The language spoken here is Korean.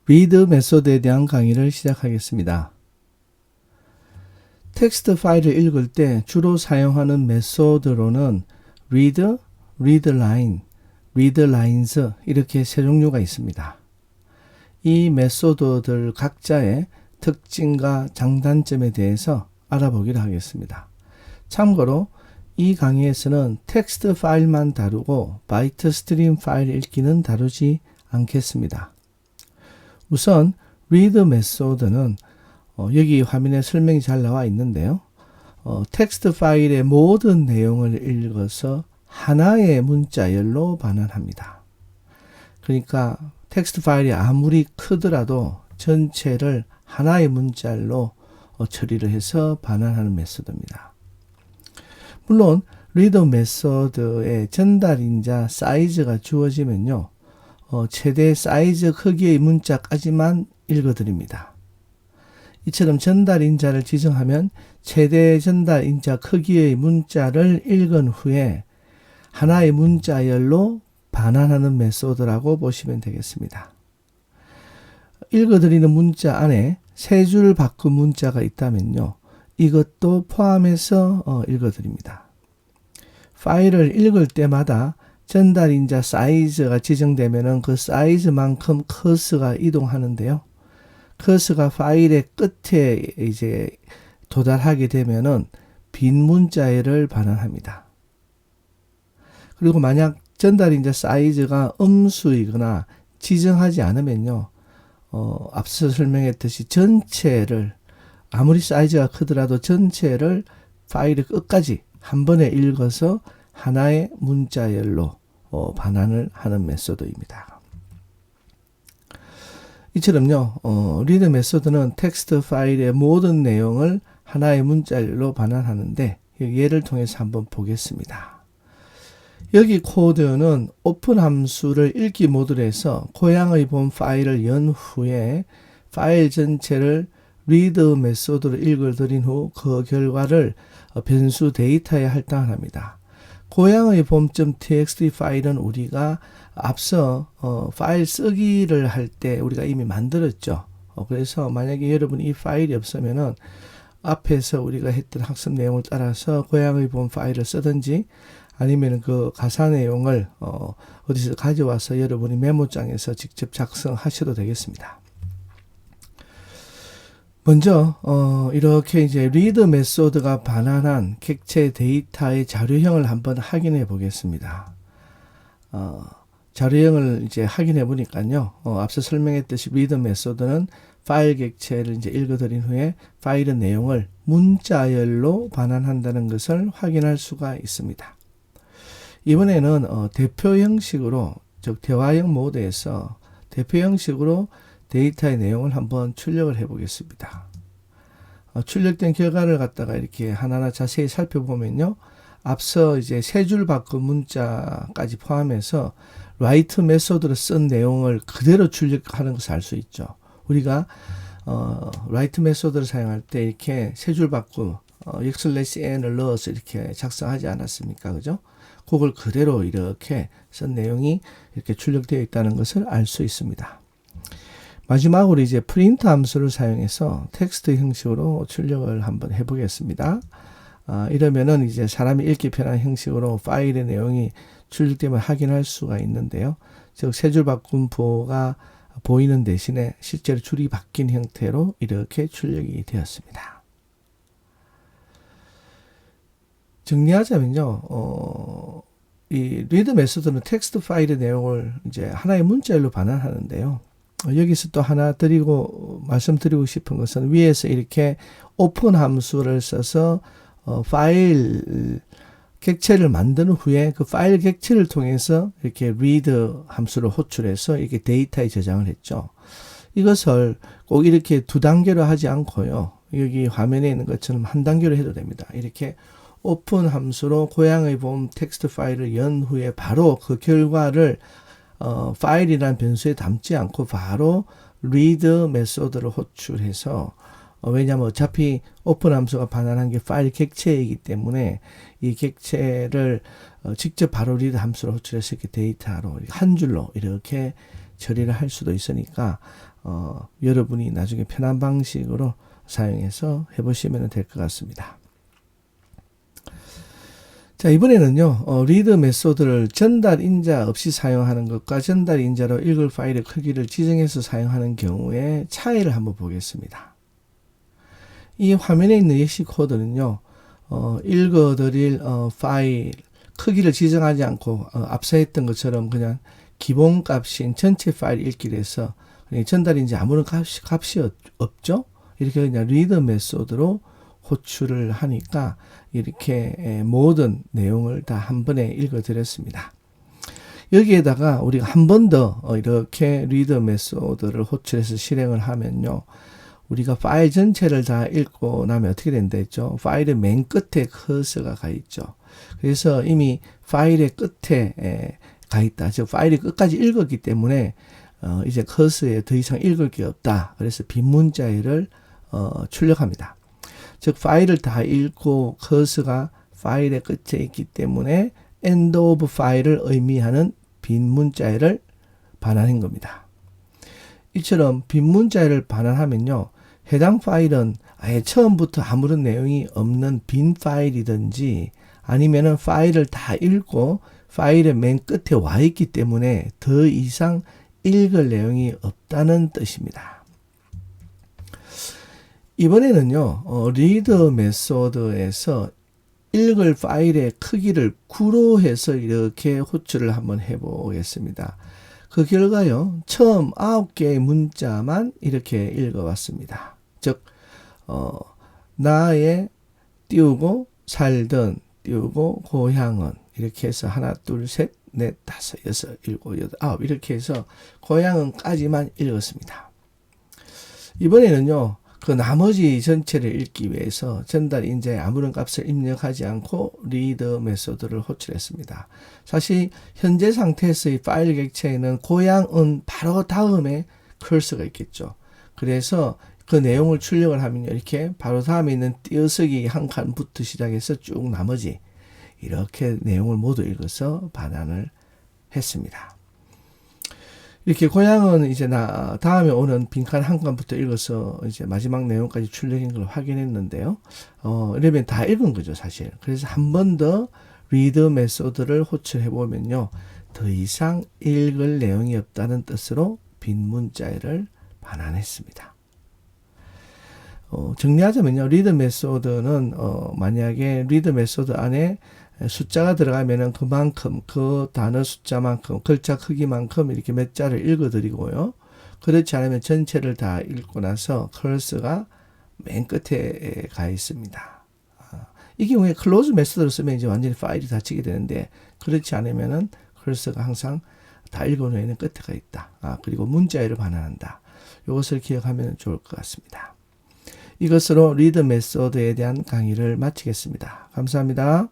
read 메소드에 대한 강의를 시작하겠습니다. 텍스트 파일을 읽을 때 주로 사용하는 메소드로는 read, readline, readlines 이렇게 세 종류가 있습니다. 이 메소드들 각자의 특징과 장단점에 대해서 알아보기로 하겠습니다. 참고로 이 강의에서는 텍스트 파일만 다루고 바이트 스트림 파일 읽기는 다루지 않겠습니다. 우선 read 메소드는 여기 화면에 설명이 잘 나와 있는데요. 텍스트 파일의 모든 내용을 읽어서 하나의 문자열로 반환합니다. 그러니까 텍스트 파일이 아무리 크더라도 전체를 하나의 문자열로 처리를 해서 반환하는 메소드입니다. 물론 read 메소드의 전달인자 사이즈가 주어지면요. 최대 사이즈 크기의 문자까지만 읽어드립니다. 이처럼 전달인자를 지정하면 최대 전달인자 크기의 문자를 읽은 후에 하나의 문자열로 반환하는 메소드라고 보시면 되겠습니다. 읽어드리는 문자 안에 세 줄 바꾼 문자가 있다면요. 이것도 포함해서 읽어드립니다. 파일을 읽을 때마다 전달인자 사이즈가 지정되면 그 사이즈만큼 커서가 이동하는데요. 커서가 파일의 끝에 이제 도달하게 되면은 빈 문자열을 반환합니다. 그리고 만약 전달인자 사이즈가 음수이거나 지정하지 않으면요. 앞서 설명했듯이 전체를 아무리 사이즈가 크더라도 전체를 파일의 끝까지 한 번에 읽어서 하나의 문자열로 반환을 하는 메소드입니다. 이처럼요, read 메소드는 텍스트 파일의 모든 내용을 하나의 문자열로 반환하는데 예를 통해서 한번 보겠습니다. 여기 코드는 오픈 함수를 읽기 모드로 해서 고양의 본 파일을 연 후에 파일 전체를 read 메소드로 읽어드린 후 그 결과를 변수 데이터에 할당합니다. 고양의 봄.txt 파일은 우리가 앞서 파일 쓰기를 할 때 우리가 이미 만들었죠. 그래서 만약에 여러분이 이 파일이 없으면은 앞에서 우리가 했던 학습 내용을 따라서 고양의 봄 파일을 쓰든지 아니면 그 가사 내용을 어디서 가져와서 여러분이 메모장에서 직접 작성하셔도 되겠습니다. 먼저 이렇게 이제 read 메소드가 반환한 객체 데이터의 자료형을 한번 확인해 보겠습니다. 자료형을 이제 확인해 보니까요. 앞서 설명했듯이 read 메소드는 파일 객체를 이제 읽어드린 후에 파일의 내용을 문자열로 반환한다는 것을 확인할 수가 있습니다. 이번에는 대표 형식으로, 즉 대화형 모드에서 대표 형식으로 데이터의 내용을 한번 출력을 해 보겠습니다. 출력된 결과를 갖다가 이렇게 하나하나 자세히 살펴보면요. 앞서 이제 세 줄 바꾼 문자까지 포함해서 write 메소드로 쓴 내용을 그대로 출력하는 것을 알 수 있죠. 우리가 write 메소드를 사용할 때 이렇게 세 줄 바꾼 \n을 넣어서 이렇게 작성하지 않았습니까? 그죠? 그걸 그대로 이렇게 쓴 내용이 이렇게 출력되어 있다는 것을 알 수 있습니다. 마지막으로 이제 프린트 함수를 사용해서 텍스트 형식으로 출력을 한번 해보겠습니다. 이러면은 이제 사람이 읽기 편한 형식으로 파일의 내용이 출력되면 확인할 수가 있는데요. 즉, 세 줄 바꾼 부호가 보이는 대신에 실제로 줄이 바뀐 형태로 이렇게 출력이 되었습니다. 정리하자면요, 이 read 메소드는 텍스트 파일의 내용을 이제 하나의 문자열로 반환하는데요. 여기서 또 하나 말씀드리고 싶은 것은 위에서 이렇게 오픈 함수를 써서 파일 객체를 만든 후에 그 파일 객체를 통해서 이렇게 read 함수를 호출해서 이렇게 데이터에 저장을 했죠. 이것을 꼭 이렇게 두 단계로 하지 않고요. 여기 화면에 있는 것처럼 한 단계로 해도 됩니다. 이렇게 오픈 함수로 고양의 봄 텍스트 파일을 연 후에 바로 그 결과를 파일이라는 변수에 담지 않고 바로 read 메소드를 호출해서 왜냐하면 어차피 오픈 함수가 반환한 게 파일 객체이기 때문에 이 객체를 직접 바로 read 함수를 호출해서 이렇게 데이터로 한 줄로 이렇게 처리를 할 수도 있으니까 여러분이 나중에 편한 방식으로 사용해서 해보시면 될 것 같습니다. 자, 이번에는요, 리드 메소드를 전달 인자 없이 사용하는 것과 전달 인자로 읽을 파일의 크기를 지정해서 사용하는 경우에 차이를 한번 보겠습니다. 이 화면에 있는 예시 코드는요, 읽어드릴 파일 크기를 지정하지 않고 앞서 했던 것처럼 그냥 기본 값인 전체 파일 읽기를 해서 전달인지 아무런 값이 없죠. 이렇게 그냥 리드 메소드로 호출을 하니까 이렇게 모든 내용을 다 한 번에 읽어드렸습니다. 여기에다가 우리가 한 번 더 이렇게 리드 메소드를 호출해서 실행을 하면요, 우리가 파일 전체를 다 읽고 나면 어떻게 된다 했죠? 파일의 맨 끝에 커서가 가 있죠. 그래서 이미 파일의 끝에 가 있다. 즉 파일이 끝까지 읽었기 때문에 이제 커서에 더 이상 읽을 게 없다. 그래서 빈 문자열을 출력합니다. 즉 파일을 다 읽고 커서가 파일의 끝에 있기 때문에 end of 파일을 의미하는 빈 문자열을 반환한 겁니다. 이처럼 빈 문자열을 반환하면요, 해당 파일은 아예 처음부터 아무런 내용이 없는 빈 파일이든지 아니면은 파일을 다 읽고 파일의 맨 끝에 와 있기 때문에 더 이상 읽을 내용이 없다는 뜻입니다. 이번에는요, 리드 메소드에서 읽을 파일의 크기를 구로 해서 이렇게 호출을 한번 해보겠습니다. 그 결과요, 처음 9개의 문자만 이렇게 읽어봤습니다. 즉, 나의 띄우고 살던 띄우고 고향은 이렇게 해서 하나, 둘, 셋, 넷, 다섯, 여섯, 일곱, 여덟, 아홉 이렇게 해서 고향은까지만 읽었습니다. 이번에는요, 그 나머지 전체를 읽기 위해서 전달 인자에 아무런 값을 입력하지 않고 리드 메소드를 호출했습니다. 사실 현재 상태에서의 파일 객체에는 고향은 바로 다음에 컬서가 있겠죠. 그래서 그 내용을 출력을 하면 이렇게 바로 다음에 있는 띄어쓰기 한 칸부터 시작해서 쭉 나머지 이렇게 내용을 모두 읽어서 반환을 했습니다. 이렇게 고향은 이제 다음에 오는 빈칸 한 칸부터 읽어서 이제 마지막 내용까지 출력인 걸 확인했는데요. 이러면 다 읽은 거죠, 사실. 그래서 한 번 더 리드 메소드를 호출해 보면요, 더 이상 읽을 내용이 없다는 뜻으로 빈 문자열을 반환했습니다. 정리하자면요, 리드 메소드는 만약에 리드 메소드 안에 숫자가 들어가면은 그만큼 그 단어 숫자만큼 글자 크기만큼 이렇게 몇 자를 읽어드리고요. 그렇지 않으면 전체를 다 읽고 나서 컬서가 맨 끝에 가 있습니다. 이 경우에 클로즈 메소드를 쓰면 이제 완전히 파일이 닫히게 되는데, 그렇지 않으면은 컬서가 항상 다 읽은 후에는 끝에 가 있다. 그리고 문자열을 반환한다. 이것을 기억하면 좋을 것 같습니다. 이것으로 리드 메소드에 대한 강의를 마치겠습니다. 감사합니다.